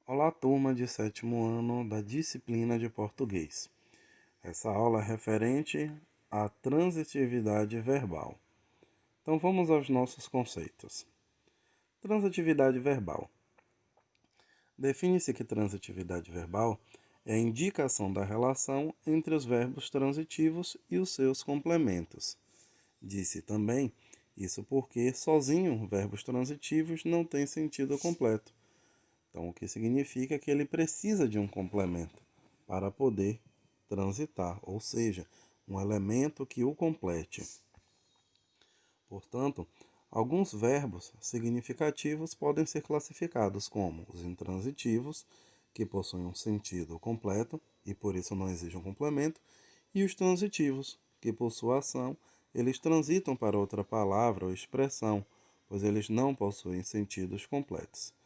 Olá, turma de sétimo ano da disciplina de português. Essa aula é referente à transitividade verbal. Então vamos aos nossos conceitos. Transitividade verbal. Define-se que transitividade verbal é a indicação da relação entre os verbos transitivos e os seus complementos. Disse também isso porque sozinho verbos transitivos não têm sentido completo. Então, o que significa que ele precisa de um complemento para poder transitar, ou seja, um elemento que o complete. Portanto, alguns verbos significativos podem ser classificados como os intransitivos, que possuem um sentido completo e por isso não exigem um complemento, e os transitivos, que por sua ação eles transitam para outra palavra ou expressão, pois eles não possuem sentidos completos.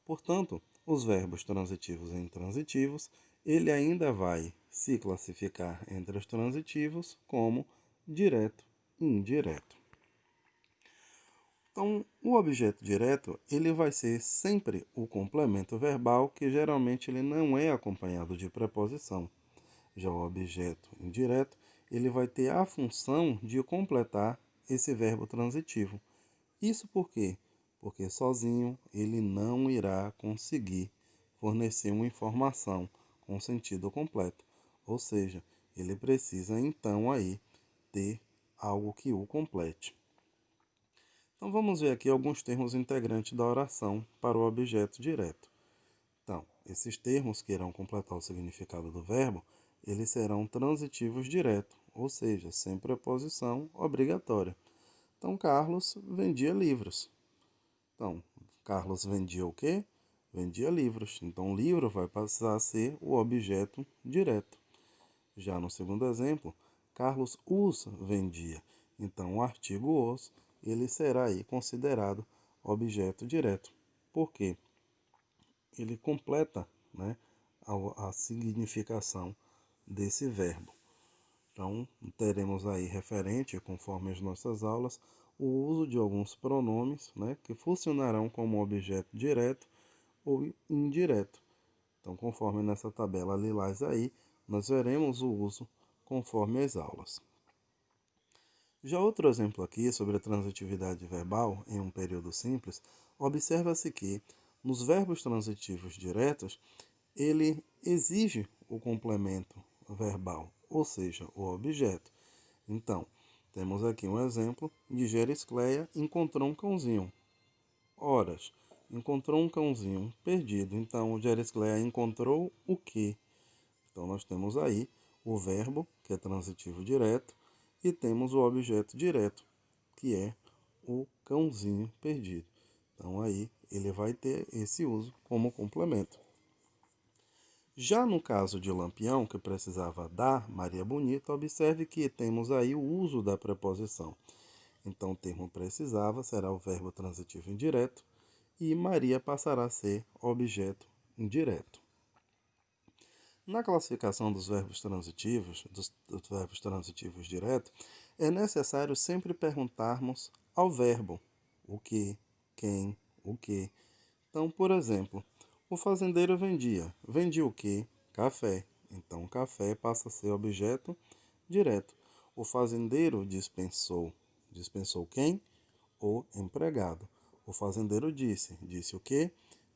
Portanto, os verbos transitivos e intransitivos, ele ainda vai se classificar entre os transitivos como direto e indireto. Então, o objeto direto, ele vai ser sempre o complemento verbal, que geralmente ele não é acompanhado de preposição. Já o objeto indireto, ele vai ter a função de completar esse verbo transitivo. Isso por quê? Porque sozinho ele não irá conseguir fornecer uma informação com sentido completo. Ou seja, ele precisa então aí ter algo que o complete. Então vamos ver aqui alguns termos integrantes da oração para o objeto direto. Então, esses termos que irão completar o significado do verbo, eles serão transitivos direto, ou seja, sem preposição obrigatória. Então, Carlos vendia livros. Então, Carlos vendia o quê? Vendia livros. Então, livro vai passar a ser o objeto direto. Já no segundo exemplo, Carlos os vendia. Então, o artigo os, ele será aí considerado objeto direto. Por quê? Ele completa, né, a significação desse verbo. Então, teremos aí referente, conforme as nossas aulas, o uso de alguns pronomes, né, que funcionarão como objeto direto ou indireto. Então, conforme nessa tabela lilás aí, nós veremos o uso conforme as aulas. Já outro exemplo aqui sobre a transitividade verbal em um período simples, observa-se que nos verbos transitivos diretos, ele exige o complemento verbal, ou seja, o objeto. Então, temos aqui um exemplo de Geriscleia encontrou um cãozinho. Horas, encontrou um cãozinho perdido. Então, Geriscleia encontrou o quê? Então, nós temos aí o verbo, que é transitivo direto, e temos o objeto direto, que é o cãozinho perdido. Então, aí ele vai ter esse uso como complemento. Já no caso de Lampião, que precisava dar Maria Bonita, observe que temos aí o uso da preposição. Então, o termo precisava será o verbo transitivo indireto e Maria passará a ser objeto indireto. Na classificação dos verbos transitivos, dos verbos transitivos diretos, é necessário sempre perguntarmos ao verbo o que, quem, o que. Então, por exemplo, o fazendeiro vendia. Vendia o quê? Café. Então, café passa a ser objeto direto. O fazendeiro dispensou. Dispensou quem? O empregado. O fazendeiro disse. Disse o quê?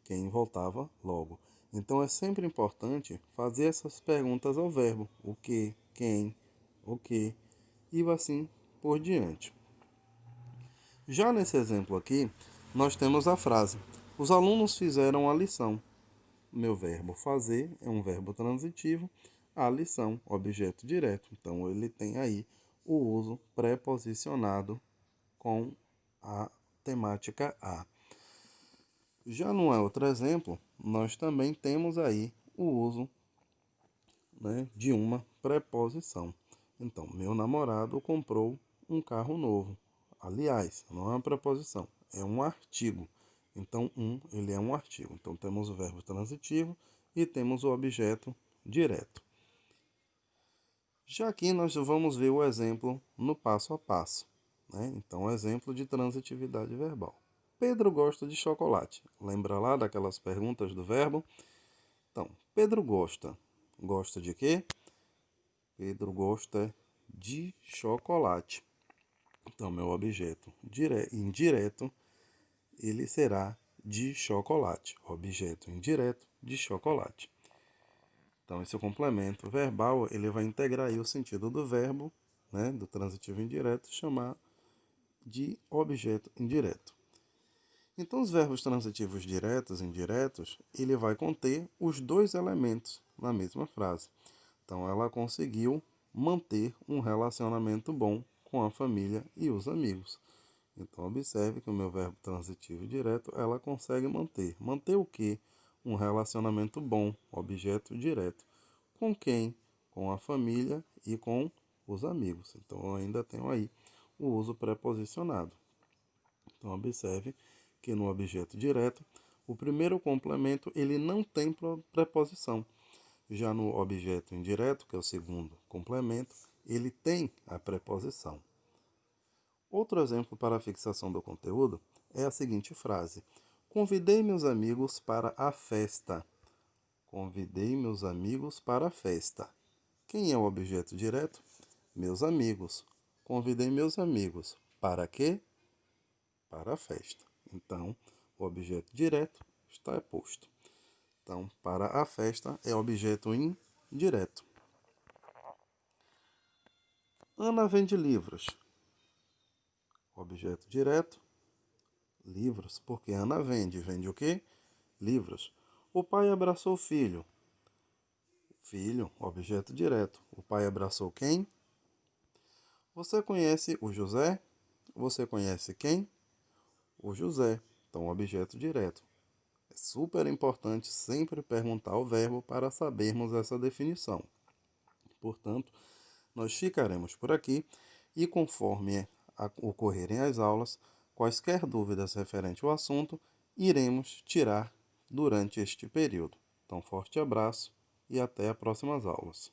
Quem voltava logo. Então, é sempre importante fazer essas perguntas ao verbo. O que? Quem? O que? E assim por diante. Já nesse exemplo aqui, nós temos a frase: os alunos fizeram a lição. Meu verbo fazer é um verbo transitivo, a lição, objeto direto. Então, ele tem aí o uso preposicionado com a temática a. Já no outro exemplo, nós também temos aí o uso, né, de uma preposição. Então, meu namorado comprou um carro novo. Aliás, não é uma preposição, é um artigo. Então, ele é um artigo. Então, temos o verbo transitivo e temos o objeto direto. Já aqui nós vamos ver o exemplo no passo a passo, né? Então, exemplo de transitividade verbal. Pedro gosta de chocolate. Lembra lá daquelas perguntas do verbo? Então, Pedro gosta. Gosta de quê? Pedro gosta de chocolate. Então, meu objeto indireto, ele será de chocolate. Objeto indireto de chocolate. Então, esse complemento verbal, ele vai integrar aí o sentido do verbo, né, do transitivo indireto, chamar de objeto indireto. Então, os verbos transitivos diretos e indiretos, ele vai conter os dois elementos na mesma frase. Então, ela conseguiu manter um relacionamento bom com a família e os amigos. Então, observe que o meu verbo transitivo direto, ela consegue manter. Manter o quê? Um relacionamento bom, objeto direto. Com quem? Com a família e com os amigos. Então, eu ainda tenho aí o uso preposicionado. Então, observe que no objeto direto, o primeiro complemento ele não tem preposição. Já no objeto indireto, que é o segundo complemento, ele tem a preposição. Outro exemplo para a fixação do conteúdo é a seguinte frase: convidei meus amigos para a festa. Convidei meus amigos para a festa. Quem é o objeto direto? Meus amigos. Convidei meus amigos. Para quê? Para a festa. Então, o objeto direto está posto. Então, para a festa é objeto indireto. Ana vende livros. Objeto direto, livros, porque Ana vende. Vende o quê? Livros. O pai abraçou o filho. Filho, objeto direto. O pai abraçou quem? Você conhece o José? Você conhece quem? O José. Então, objeto direto. É super importante sempre perguntar o verbo para sabermos essa definição. Portanto, nós ficaremos por aqui e, conforme ocorrerem as aulas, quaisquer dúvidas referentes ao assunto, iremos tirar durante este período. Então, forte abraço e até as próximas aulas.